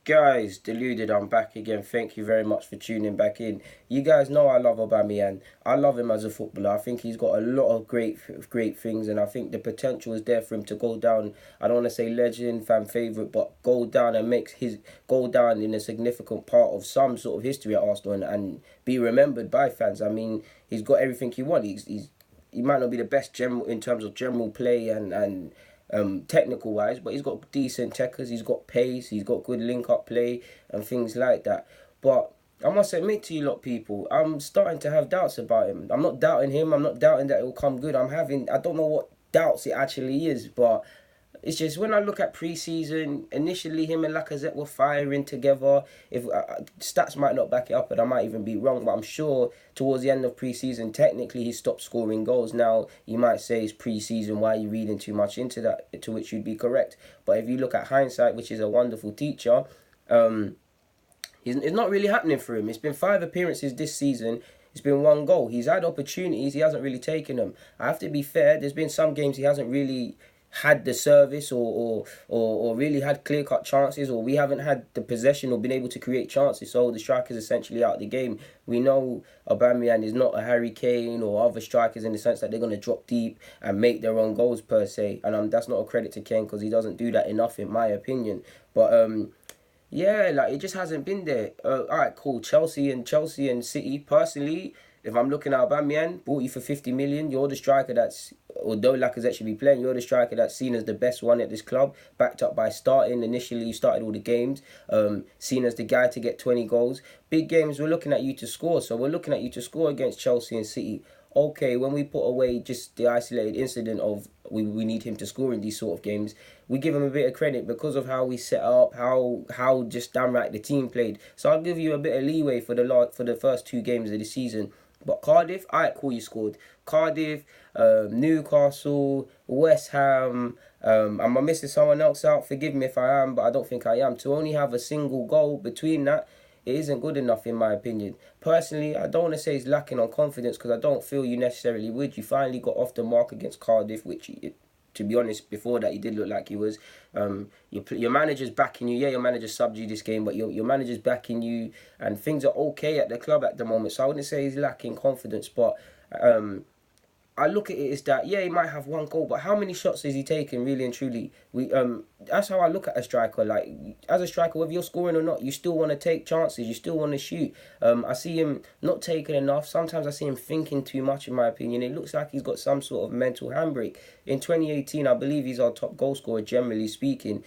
Guys, deluded, I'm back again. Thank you very much for tuning back in. You guys know I love Aubameyang. I love him as a footballer. I think he's got a lot of great things, and I think the potential is there for him to go down. I don't want to say legend, fan favourite, but go down and make his go down in a significant part of some sort of history at Arsenal and be remembered by fans. I mean, he's got everything he wants. He might not be the best general in terms of general play and technical wise, but he's got decent checkers, he's got pace, he's got good link up play and things like that. But I must admit to you lot people, I'm starting to have doubts about him. I'm not doubting him, I'm not doubting that it will come good. I don't know what doubts it actually is, but it's just when I look at pre-season, initially him and Lacazette were firing together. If stats might not back it up, and I might even be wrong, but I'm sure towards the end of pre-season, technically he stopped scoring goals. Now you might say it's pre-season, why are you reading too much into that? To which you'd be correct. But if you look at hindsight, which is a wonderful teacher, it's not really happening for him. It's been 5 appearances this season. It's been 1 goal. He's had opportunities. He hasn't really taken them. I have to be fair. There's been some games he hasn't really had the service or really had clear-cut chances, or we haven't had the possession or been able to create chances, so the striker's essentially out of the game. We know Aubameyang is not a Harry Kane or other strikers in the sense that they're going to drop deep and make their own goals per se, and that's not a credit to Kane because he doesn't do that enough in my opinion. But yeah, like it just hasn't been there. Alright, cool. Chelsea and City, personally, if I'm looking at Aubameyang, bought you for 50 million, you're the striker that's, although Lacazette should be playing, you're the striker that's seen as the best one at this club, backed up by starting. Initially, you started all the games, seen as the guy to get 20 goals. Big games, we're looking at you to score. So we're looking at you to score against Chelsea and City. Okay, when we put away just the isolated incident of we need him to score in these sort of games, we give him a bit of credit because of how we set up, how just damn right the team played. So I'll give you a bit of leeway for the first 2 games of the season. But Cardiff, alright, cool, you scored. Cardiff, Newcastle, West Ham. Am I missing someone else out? Forgive me if I am, but I don't think I am. To only have a single goal between that, it isn't good enough in my opinion. Personally, I don't want to say he's lacking on confidence because I don't feel you necessarily would. You finally got off the mark against Cardiff, which to be honest, before that, he did look like he was. Your manager's backing you. Yeah, your manager subbed you this game, but your manager's backing you, and things are okay at the club at the moment. So I wouldn't say he's lacking confidence, but I look at it as that, yeah, he might have 1 goal, but how many shots has he taken, really and truly? That's how I look at a striker. Like, as a striker, whether you're scoring or not, you still want to take chances, you still want to shoot. I see him not taking enough. Sometimes I see him thinking too much, in my opinion. It looks like he's got some sort of mental handbrake. In 2018, I believe he's our top goal scorer, generally speaking.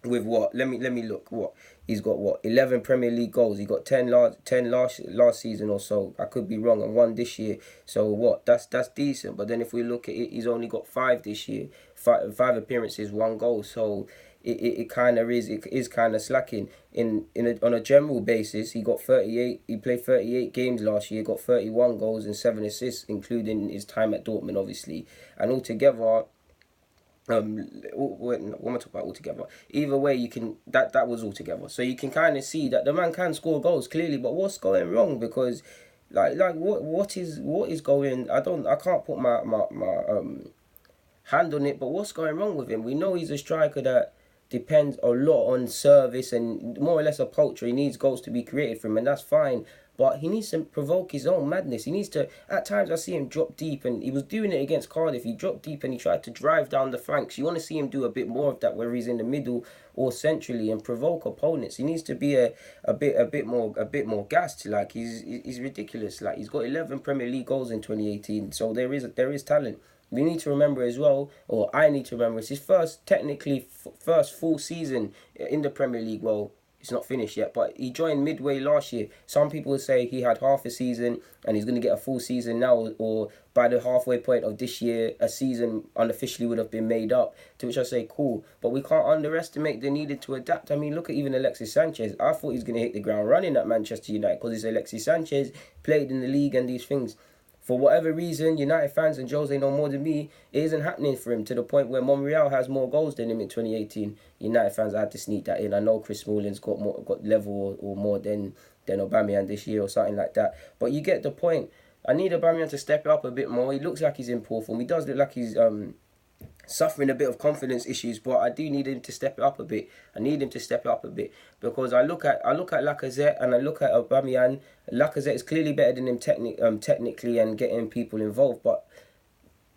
With what? Let me look. What he's got? What 11 Premier League goals? He got 10 last season or so. I could be wrong, and 1 this year. So what? That's decent. But then if we look at it, he's only got 5 this year. 5 appearances, 1 goal. So it kind of is kind of slacking. On a general basis, he got 38. He played 38 games last year. Got 31 goals and 7 assists, including his time at Dortmund, obviously. And altogether, what am I talking about altogether? Either way, you can that was altogether. So you can kind of see that the man can score goals clearly, but what's going wrong? Because like what is going? I can't put my hand on it, but what's going wrong with him? We know he's a striker that depends a lot on service and more or less a poacher. He needs goals to be created from him, and that's fine. But he needs to provoke his own madness. He needs to, at times I see him drop deep, and he was doing it against Cardiff. He dropped deep and he tried to drive down the flanks. You want to see him do a bit more of that where he's in the middle or centrally and provoke opponents. He needs to be a bit more gassed. Like he's ridiculous. Like he's got 11 Premier League goals in 2018. So there is talent. We need to remember as well, or I need to remember, it's his first full season in the Premier League. Well, it's not finished yet, but he joined midway last year. Some people would say he had half a season and he's going to get a full season now, or by the halfway point of this year, a season unofficially would have been made up. To which I say, cool. But we can't underestimate the needed to adapt. I mean, look at even Alexis Sanchez. I thought he was going to hit the ground running at Manchester United because it's Alexis Sanchez, played in the league and these things. For whatever reason, United fans, and Jose know more than me, it isn't happening for him to the point where Monreal has more goals than him in 2018. United fans, I had to sneak that in. I know Chris Smalling's got level or more than Aubameyang this year or something like that. But you get the point. I need Aubameyang to step up a bit more. He looks like he's in poor form. He does look like he's suffering a bit of confidence issues, but I do need him to step it up a bit. I need him to step it up a bit because I look at Lacazette and I look at Aubameyang. Lacazette is clearly better than him technically and getting people involved, but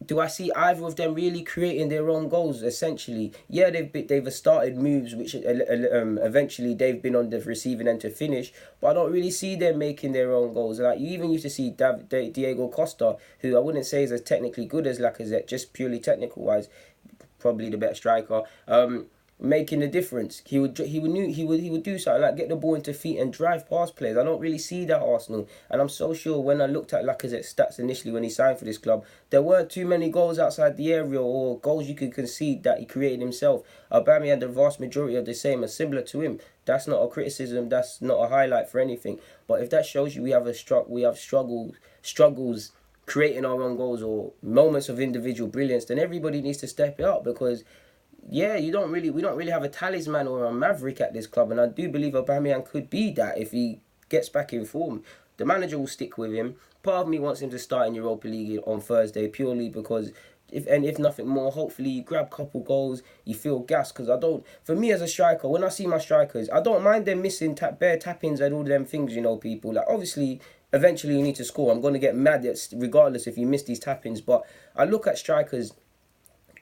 do I see either of them really creating their own goals? Essentially, yeah, they've started moves which eventually they've been on the receiving end to finish, but I don't really see them making their own goals. Like you even used to see Diego Costa, who I wouldn't say is as technically good as Lacazette, just purely technical wise, probably the better striker. Making a difference. He would do something like get the ball into feet and drive past players. I don't really see that Arsenal, and I'm so sure when I looked at Lacazette's stats initially when he signed for this club, there weren't too many goals outside the area or goals you could concede that he created himself. Aubameyang had the vast majority of the same, are similar to him. That's not a criticism. That's not a highlight for anything. But if that shows you we have struggles creating our own goals or moments of individual brilliance, then everybody needs to step it up because. Yeah, we don't really have a talisman or a maverick at this club, and I do believe Aubameyang could be that if he gets back in form. The manager will stick with him. Part of me wants him to start in Europa League on Thursday purely because if nothing more, hopefully you grab a couple goals, you feel gassed. Because for me as a striker, when I see my strikers, I don't mind them missing bare tap-ins and all them things, people. Like obviously, eventually you need to score. I'm going to get mad regardless if you miss these tap-ins, but I look at strikers.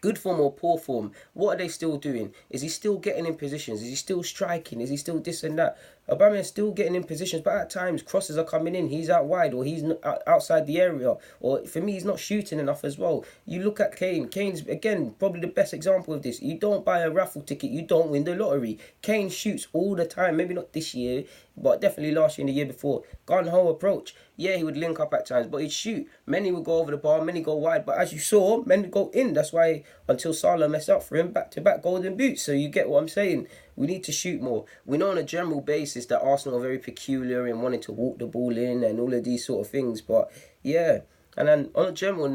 Good form or poor form, what are they still doing? Is he still getting in positions? Is he still striking? Is he still this and that? Aubameyang's still getting in positions, but at times crosses are coming in. He's out wide or he's outside the area. Or for me, he's not shooting enough as well. You look at Kane. Kane's, again, probably the best example of this. You don't buy a raffle ticket, you don't win the lottery. Kane shoots all the time. Maybe not this year, but definitely last year and the year before. Gun-ho approach. Yeah, he would link up at times, but he'd shoot. Many would go over the bar, many go wide. But as you saw, many go in. That's why until Salah messed up for him, back-to-back golden boots. So you get what I'm saying. We need to shoot more. We know on a general basis that Arsenal are very peculiar in wanting to walk the ball in and all of these sort of things. But yeah, and then on a general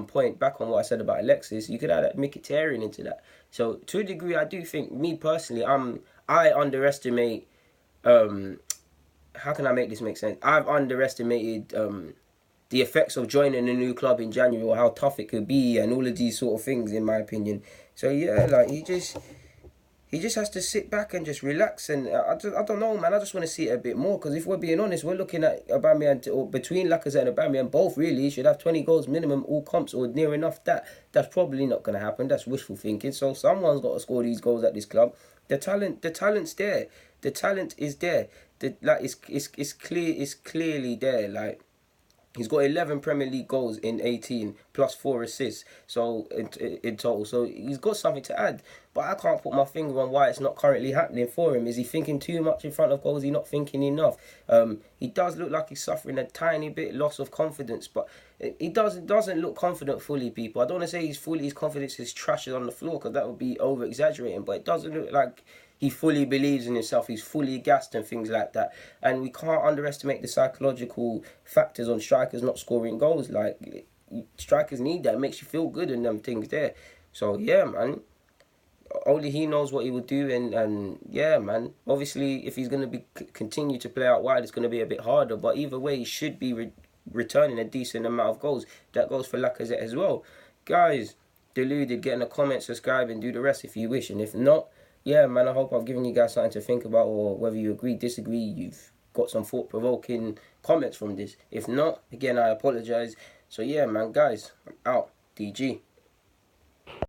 point, back on what I said about Alexis, you could add Mkhitaryan into that. So to a degree, I do think, me personally, I underestimate. How can I make this make sense? I've underestimated the effects of joining a new club in January or how tough it could be and all of these sort of things, in my opinion. So yeah, like he just has to sit back and just relax. And I don't know, man. I just want to see it a bit more because if we're being honest, we're looking at Aubameyang, or between Lacazette and Aubameyang, both really should have 20 goals minimum, all comps or near enough. That's probably not going to happen. That's wishful thinking. So someone's got to score these goals at this club. The talent's there. The talent is there. It's clearly there. Like he's got 11 Premier League goals in 18 plus 4 assists. So in total, so he's got something to add. But I can't put my finger on why it's not currently happening for him. Is he thinking too much in front of goals? Is he not thinking enough? He does look like he's suffering a tiny bit loss of confidence, but he doesn't look confident fully, people. I don't want to say his confidence is trashed on the floor because that would be over exaggerating, but it doesn't look like he fully believes in himself. He's fully gassed and things like that. And we can't underestimate the psychological factors on strikers not scoring goals. Like strikers need that. It makes you feel good and them things there. So yeah, man. Only he knows what he would do, and yeah, man. Obviously, if he's going to continue to play out wide, it's going to be a bit harder. But either way, he should be returning a decent amount of goals. That goes for Lacazette as well. Guys, deluded, get in the comments, subscribe, and do the rest if you wish. And if not, yeah, man, I hope I've given you guys something to think about, or whether you agree, disagree, you've got some thought-provoking comments from this. If not, again, I apologize. So yeah, man, guys, I'm out. DG.